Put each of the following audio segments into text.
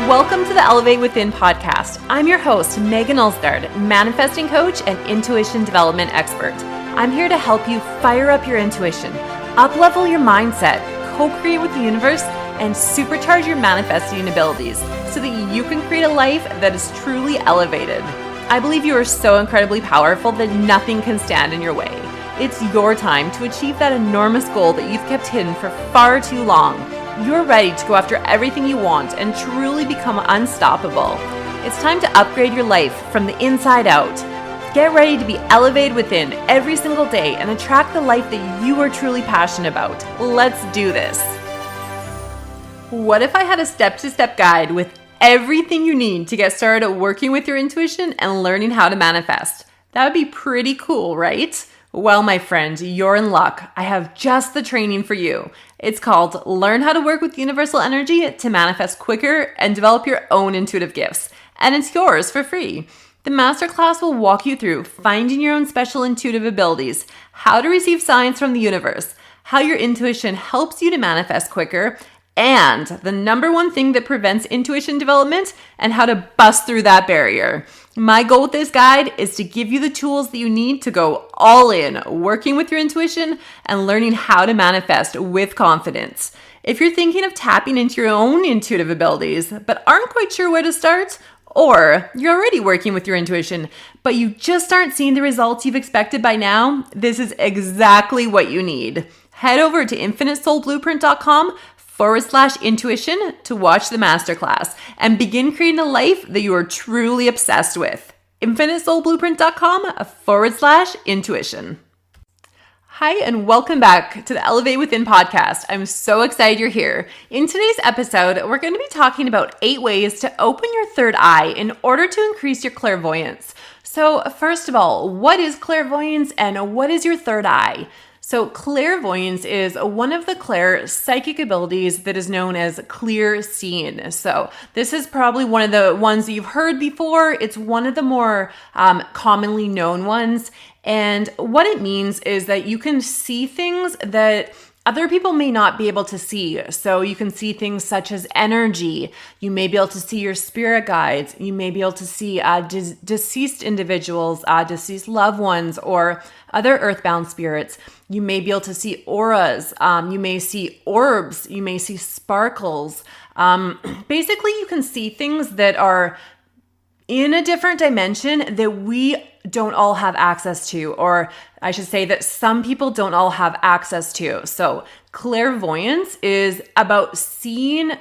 Welcome to the Elevate Within podcast. I'm your host, Megan Ulsgaard, manifesting coach and intuition development expert. I'm here to help you fire up your intuition, up-level your mindset, co-create with the universe, and supercharge your manifesting abilities so that you can create a life that is truly elevated. I believe you are so incredibly powerful that nothing can stand in your way. It's your time to achieve that enormous goal that you've kept hidden for far too long. You're ready to go after everything you want and truly become unstoppable. It's time to upgrade your life from the inside out. Get ready to be elevated within every single day and attract the life that you are truly passionate about. Let's do this. What if I had a step-to-step guide with everything you need to get started working with your intuition and learning how to manifest? That would be pretty cool, right? Well, my friend, you're in luck. I have just the training for you. It's called Learn How to Work with Universal Energy to Manifest Quicker and Develop Your Own Intuitive Gifts. And it's yours for free. The masterclass will walk you through finding your own special intuitive abilities, how to receive signs from the universe, how your intuition helps you to manifest quicker, and the number one thing that prevents intuition development and how to bust through that barrier. My goal with this guide is to give you the tools that you need to go all in, working with your intuition and learning how to manifest with confidence. If you're thinking of tapping into your own intuitive abilities, but aren't quite sure where to start, or you're already working with your intuition, but you just aren't seeing the results you've expected by now, this is exactly what you need. Head over to infinitesoulblueprint.com/intuition to watch the masterclass and begin creating a life that you are truly obsessed with. infinitesoulblueprint.com/intuition. Hi, and welcome back to the Elevate Within podcast. I'm so excited you're here. In today's episode, we're going to be talking about 8 ways to open your third eye in order to increase your clairvoyance. So first of all, what is clairvoyance and what is your third eye? So clairvoyance is one of the clair psychic abilities that is known as clear seeing. So this is probably one of the ones that you've heard before. It's one of the more commonly known ones. And what it means is that you can see things that other people may not be able to see. So you can see things such as energy. You may be able to see your spirit guides. You may be able to see deceased individuals, deceased loved ones, or other earthbound spirits. You may be able to see auras. You may see orbs. You may see sparkles. Basically, you can see things that are in a different dimension that we don't all have access to, or I should say that some people don't all have access to. So clairvoyance is about seeing,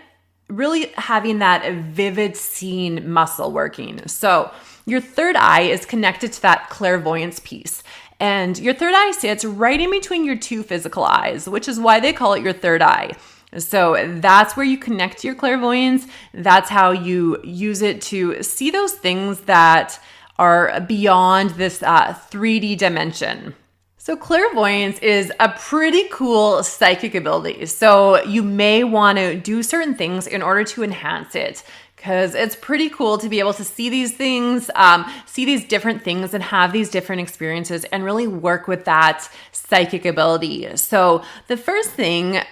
really having that vivid seeing muscle working. So your third eye is connected to that clairvoyance piece. And your third eye sits right in between your two physical eyes, which is why they call it your third eye. So that's where you connect to your clairvoyance. That's how you use it to see those things that are beyond this 3D dimension. So clairvoyance is a pretty cool psychic ability. So you may want to do certain things in order to enhance it, because it's pretty cool to be able to see these things, see these different things and have these different experiences and really work with that psychic ability. So the first thing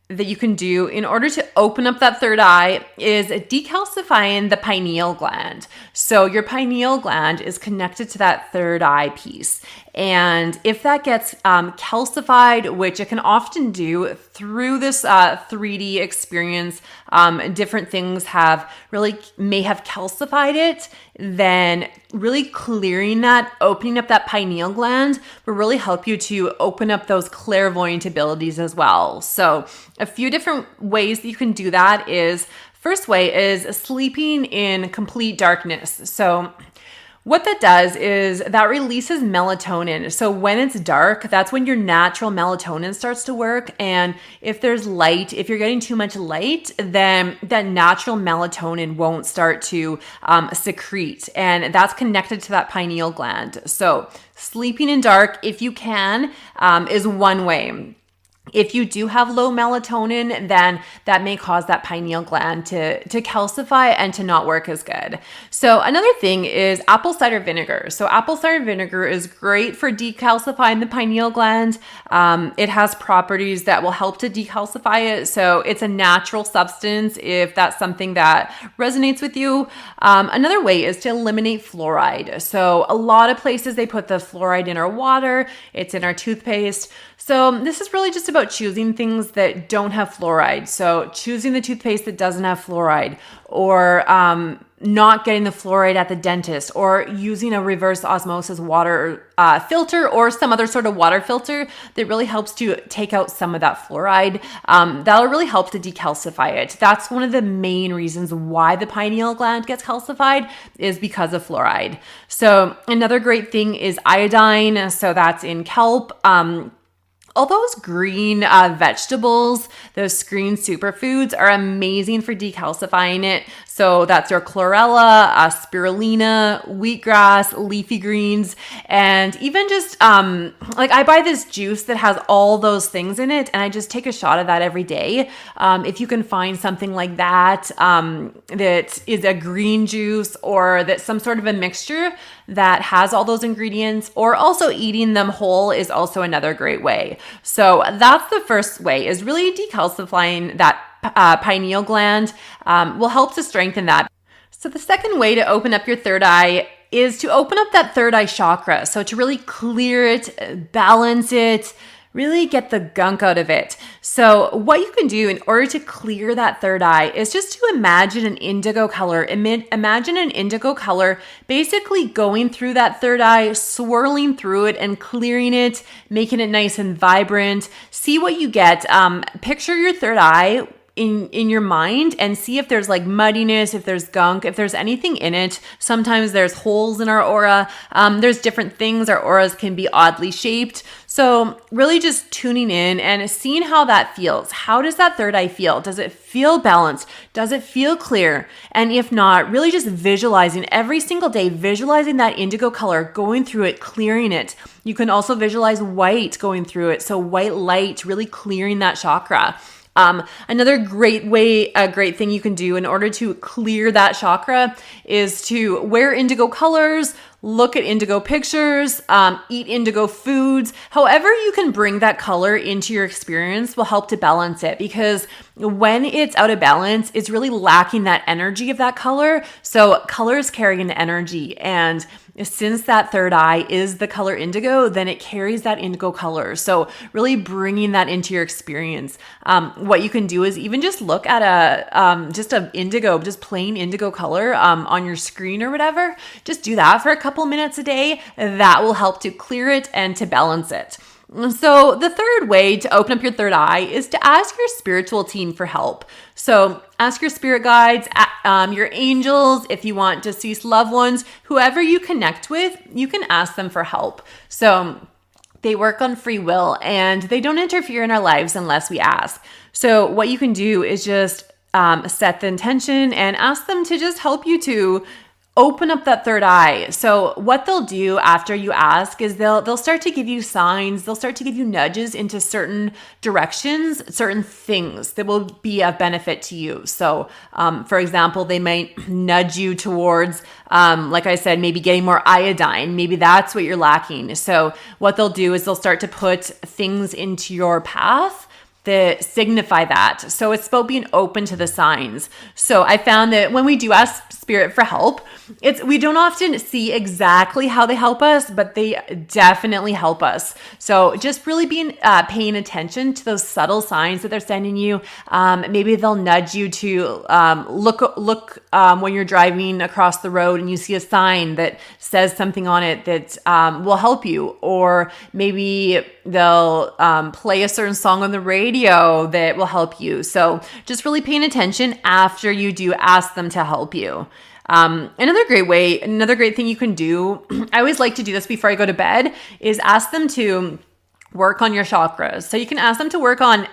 that you can do in order to open up that third eye is decalcifying the pineal gland. So your pineal gland is connected to that third eye piece. And if that gets calcified, which it can often do through this 3D experience, different things may have calcified it, then really clearing that, opening up that pineal gland will really help you to open up those clairvoyant abilities as well. So a few different ways that you can do that is, first way is sleeping in complete darkness. So what that does is that releases melatonin. So when it's dark, that's when your natural melatonin starts to work. And if there's light, if you're getting too much light, then that natural melatonin won't start to secrete. And that's connected to that pineal gland. So sleeping in dark, if you can, is one way. If you do have low melatonin, then that may cause that pineal gland to calcify and to not work as good. So another thing is apple cider vinegar. So apple cider vinegar is great for decalcifying the pineal gland. It has properties that will help to decalcify it. So it's a natural substance if that's something that resonates with you. Another way is to eliminate fluoride. So a lot of places they put the fluoride in our water, it's in our toothpaste. So this is really just about choosing things that don't have fluoride. So choosing the toothpaste that doesn't have fluoride, or not getting the fluoride at the dentist, or using a reverse osmosis water filter or some other sort of water filter that really helps to take out some of that fluoride. That'll really help to decalcify it. That's one of the main reasons why the pineal gland gets calcified, is because of fluoride. So another great thing is iodine. So that's in kelp. All those green vegetables, those green superfoods are amazing for decalcifying it. So that's your chlorella, spirulina, wheatgrass, leafy greens, and even just like I buy this juice that has all those things in it, and I just take a shot of that every day. If you can find something like that, that is a green juice, or that's some sort of a mixture that has all those ingredients, or also eating them whole is also another great way. So that's the first way, is really decalcifying that pineal gland will help to strengthen that. So the second way to open up your third eye is to open up that third eye chakra. So to really clear it, balance it, really get the gunk out of it. So what you can do in order to clear that third eye is just to imagine an indigo color. Imagine an indigo color basically going through that third eye, swirling through it and clearing it, making it nice and vibrant. See what you get. Picture your third eye in your mind and see if there's like muddiness, if there's gunk, if there's anything in it. Sometimes there's holes in our aura. There's different things. Our auras can be oddly shaped. So really just tuning in and seeing how that feels. How does that third eye feel? Does it feel balanced? Does it feel clear? And if not, really just visualizing every single day, visualizing that indigo color, going through it, clearing it. You can also visualize white going through it. So white light, really clearing that chakra. Another great thing you can do in order to clear that chakra is to wear indigo colors, look at indigo pictures, eat indigo foods. However you can bring that color into your experience will help to balance it, because when it's out of balance, it's really lacking that energy of that color. So colors carry an energy, and since that third eye is the color indigo, then it carries that indigo color. So really bringing that into your experience. What you can do is even just look at just plain indigo color on your screen or whatever. Just do that for a couple minutes a day. That will help to clear it and to balance it. So the third way to open up your third eye is to ask your spiritual team for help. So ask your spirit guides, your angels, if you want deceased loved ones, whoever you connect with, you can ask them for help. So they work on free will and they don't interfere in our lives unless we ask. So what you can do is just set the intention and ask them to just help you to open up that third eye. So what they'll do after you ask is they'll start to give you signs, they'll start to give you nudges into certain directions, certain things that will be of benefit to you. So for example, they might nudge you towards, like I said, maybe getting more iodine. Maybe that's what you're lacking. So what they'll do is they'll start to put things into your path that signify that. So it's about being open to the signs. So I found that when we do ask spirit for help, we don't often see exactly how they help us, but they definitely help us. So just really paying attention to those subtle signs that they're sending you. Maybe they'll nudge you to look when you're driving across the road and you see a sign that says something on it that will help you. Or maybe they'll play a certain song on the radio that will help you. So just really paying attention after you do ask them to help you. Another great thing you can do, I always like to do this before I go to bed, is ask them to work on your chakras. So you can ask them to work on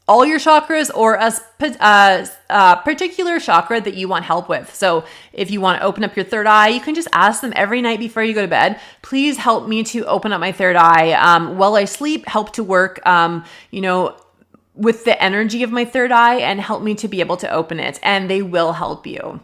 all your chakras or a particular chakra that you want help with. So if you want to open up your third eye, you can just ask them every night before you go to bed, please help me to open up my third eye while I sleep, help to work, with the energy of my third eye and help me to be able to open it. And they will help you.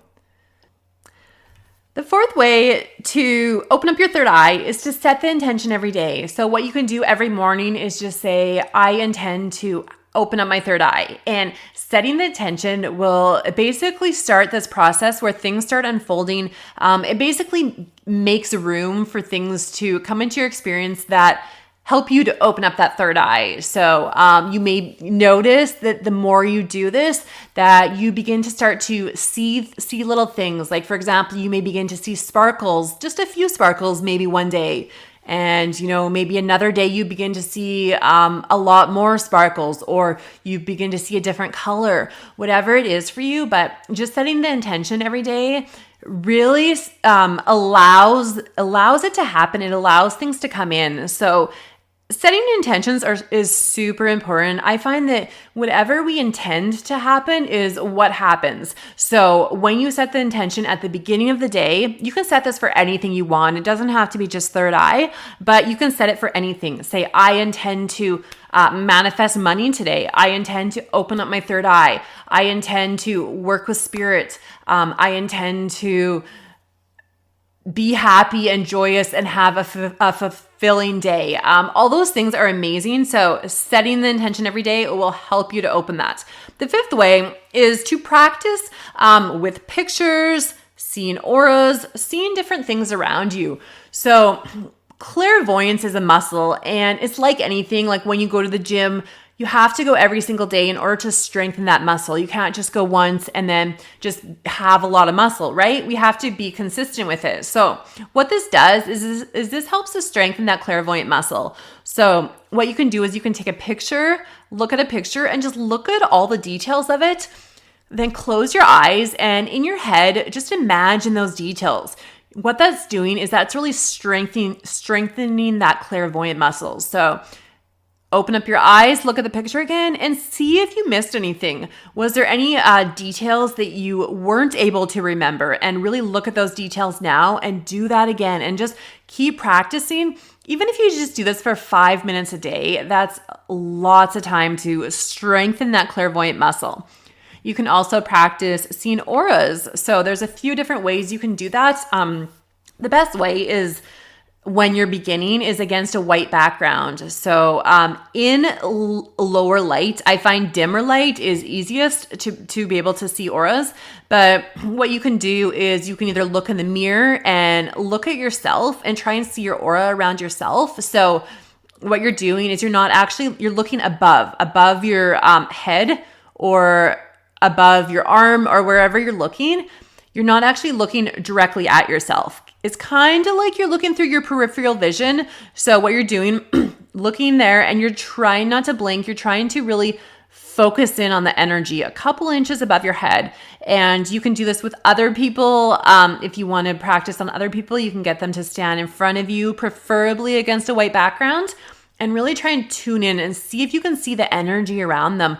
The fourth way to open up your third eye is to set the intention every day. So what you can do every morning is just say, I intend to open up my third eye. And setting the intention will basically start this process where things start unfolding. It basically makes room for things to come into your experience that help you to open up that third eye. So you may notice that the more you do this, that you begin to start to see little things. Like, for example, you may begin to see sparkles, just a few sparkles, maybe one day. And, maybe another day you begin to see a lot more sparkles, or you begin to see a different color, whatever it is for you. But just setting the intention every day really allows it to happen. It allows things to come in. So setting intentions is super important. I find that whatever we intend to happen is what happens. So when you set the intention at the beginning of the day, you can set this for anything you want. It doesn't have to be just third eye, but you can set it for anything. Say, I intend to manifest money today. I intend to open up my third eye. I intend to work with spirit. I intend to be happy and joyous and have a fulfilling day. All those things are amazing. So setting the intention every day will help you to open that. The fifth way is to practice with pictures, seeing auras, seeing different things around you. So clairvoyance is a muscle, and it's like anything. Like when you go to the gym, you have to go every single day in order to strengthen that muscle. You can't just go once and then just have a lot of muscle, right? We have to be consistent with it. So what this does is this helps to strengthen that clairvoyant muscle. So what you can do is you can take a picture, look at a picture, and just look at all the details of it. Then close your eyes, and in your head, just imagine those details. What that's doing is that's really strengthening that clairvoyant muscle. So open up your eyes, look at the picture again, and see if you missed anything. Was there any details that you weren't able to remember? And really look at those details now and do that again, and just keep practicing. Even if you just do this for 5 minutes a day, that's lots of time to strengthen that clairvoyant muscle. You can also practice seeing auras. So there's a few different ways you can do that. The best way is when you're beginning is against a white background. So in lower light, I find dimmer light is easiest to be able to see auras. But what you can do is you can either look in the mirror and look at yourself and try and see your aura around yourself. So what you're doing is you're looking above your head or above your arm or wherever you're looking. You're not actually looking directly at yourself. It's kind of like you're looking through your peripheral vision. So what you're doing, looking there, and you're trying not to blink. You're trying to really focus in on the energy a couple inches above your head. And you can do this with other people. If you want to practice on other people, you can get them to stand in front of you, preferably against a white background, and really try and tune in and see if you can see the energy around them.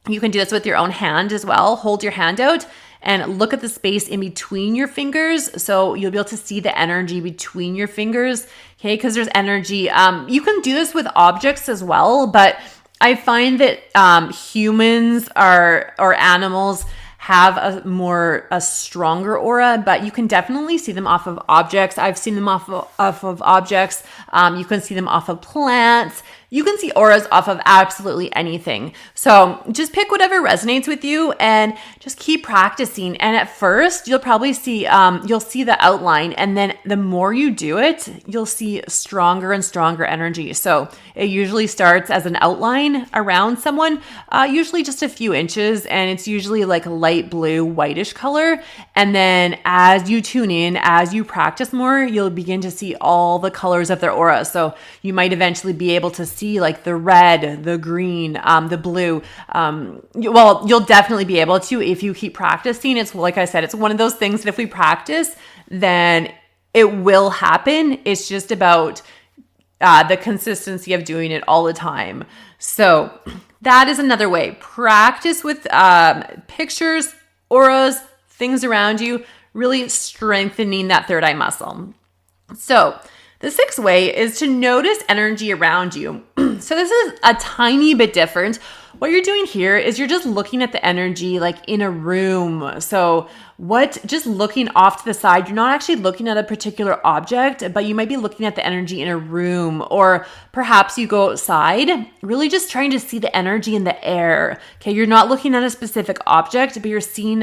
You can do this with your own hand as well. Hold your hand out and look at the space in between your fingers. So you'll be able to see the energy between your fingers, okay? Because there's energy. You can do this with objects as well, but I find that humans or animals have a stronger aura, but you can definitely see them off of objects. I've seen them off of objects. You can see them off of plants. You can see auras off of absolutely anything. So just pick whatever resonates with you and just keep practicing. And at first, you'll probably see the outline. And then the more you do it, you'll see stronger and stronger energy. So it usually starts as an outline around someone, usually just a few inches. And it's usually like a light blue, whitish color. And then as you tune in, as you practice more, you'll begin to see all the colors of their aura. So you might eventually be able to see like the red, the green, the blue. You'll definitely be able to if you keep practicing. It's like I said, it's one of those things that if we practice, then it will happen. It's just about the consistency of doing it all the time. So That is another way. Practice with pictures, auras, things around you, really strengthening that third eye muscle. So the sixth way is to notice energy around you. So this is a tiny bit different. What you're doing here is you're just looking at the energy like in a room. So just looking off to the side, you're not actually looking at a particular object, but you might be looking at the energy in a room, or perhaps you go outside, really just trying to see the energy in the air. Okay, you're not looking at a specific object, but you're seeing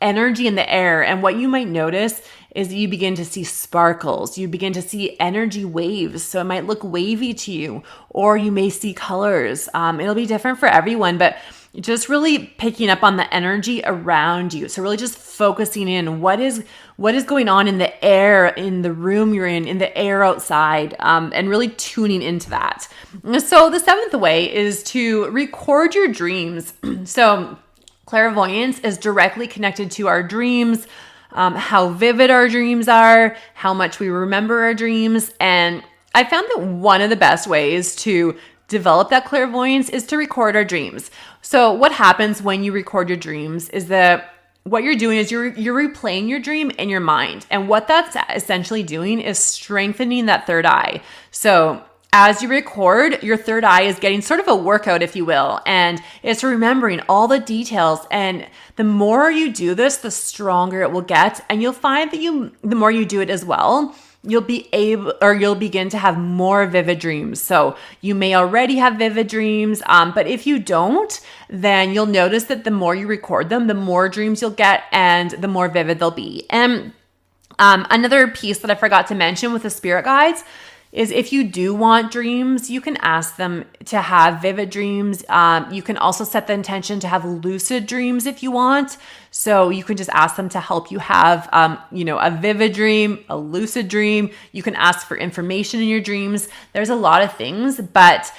energy in the air. And what you might notice is you begin to see sparkles. You begin to see energy waves. So it might look wavy to you, or you may see colors. It'll be different for everyone, but just really picking up on the energy around you. So really just focusing in what is going on in the air, in the room you're in the air outside, and really tuning into that. So the seventh way is to record your dreams. So clairvoyance is directly connected to our dreams, how vivid our dreams are, how much we remember our dreams. And I found that one of the best ways to develop that clairvoyance is to record our dreams. So what happens when you record your dreams is that what you're doing is you're replaying your dream in your mind. And what that's essentially doing is strengthening that third eye. So as you record, your third eye is getting sort of a workout, if you will, and it's remembering all the details. And the more you do this, the stronger it will get. And you'll find that the more you do it as well, you'll begin to have more vivid dreams. So you may already have vivid dreams, but if you don't, then you'll notice that the more you record them, the more dreams you'll get and the more vivid they'll be. And another piece that I forgot to mention with the spirit guides is if you do want dreams, you can ask them to have vivid dreams. You can also set the intention to have lucid dreams if you want. So you can just ask them to help you have, a vivid dream, a lucid dream. You can ask for information in your dreams. There's a lot of things, but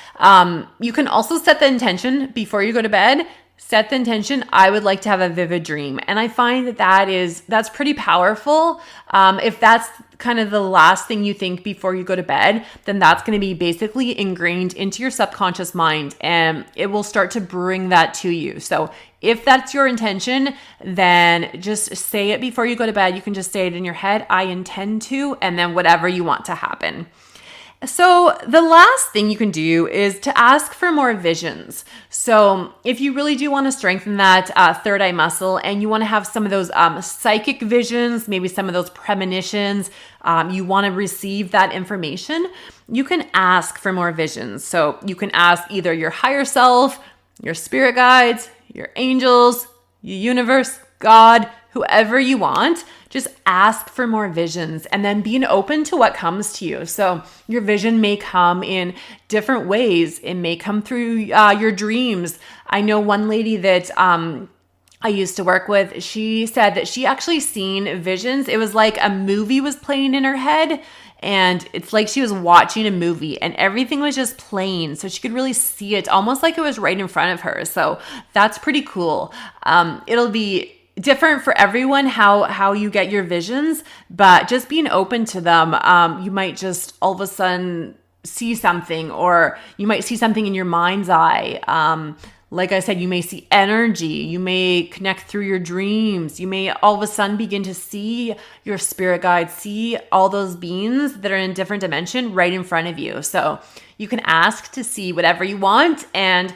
you can also set the intention before you go to bed. Set the intention, I would like to have a vivid dream. And I find that's pretty powerful. If that's kind of the last thing you think before you go to bed, then that's going to be basically ingrained into your subconscious mind, and it will start to bring that to you. So if that's your intention, then just say it before you go to bed. You can just say it in your head, I intend to, and then whatever you want to happen. So the last thing you can do is to ask for more visions. So if you really do want to strengthen that third eye muscle and you want to have some of those psychic visions, maybe some of those premonitions, you want to receive that information, you can ask for more visions. So you can ask either your higher self, your spirit guides, your angels, your universe, God, whoever you want. Just ask for more visions and then being open to what comes to you. So your vision may come in different ways. It may come through your dreams. I know one lady that I used to work with, she said that she actually seen visions. It was like a movie was playing in her head, and it's like she was watching a movie and everything was just playing. So she could really see it almost like it was right in front of her. So that's pretty cool. It'll be different for everyone how you get your visions, but just being open to them. You might just all of a sudden see something, or you might see something in your mind's eye. Like I said, you may see energy. You may connect through your dreams. You may all of a sudden begin to see your spirit guides, see all those beings that are in a different dimension right in front of you. So you can ask to see whatever you want, and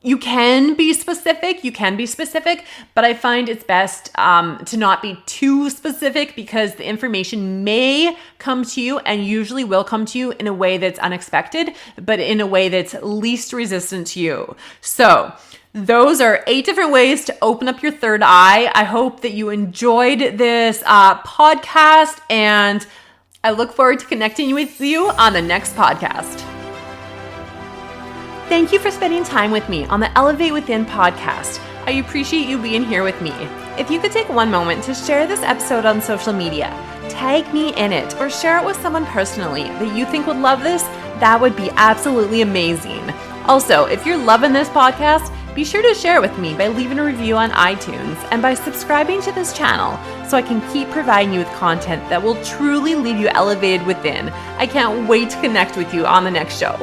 you can be specific, but I find it's best to not be too specific, because the information may come to you, and usually will come to you in a way that's unexpected, but in a way that's least resistant to you. So those are 8 different ways to open up your third eye. I hope that you enjoyed this podcast, and I look forward to connecting with you on the next podcast. Thank you for spending time with me on the Elevate Within podcast. I appreciate you being here with me. If you could take one moment to share this episode on social media, tag me in it, or share it with someone personally that you think would love this, that would be absolutely amazing. Also, if you're loving this podcast, be sure to share it with me by leaving a review on iTunes and by subscribing to this channel so I can keep providing you with content that will truly leave you elevated within. I can't wait to connect with you on the next show.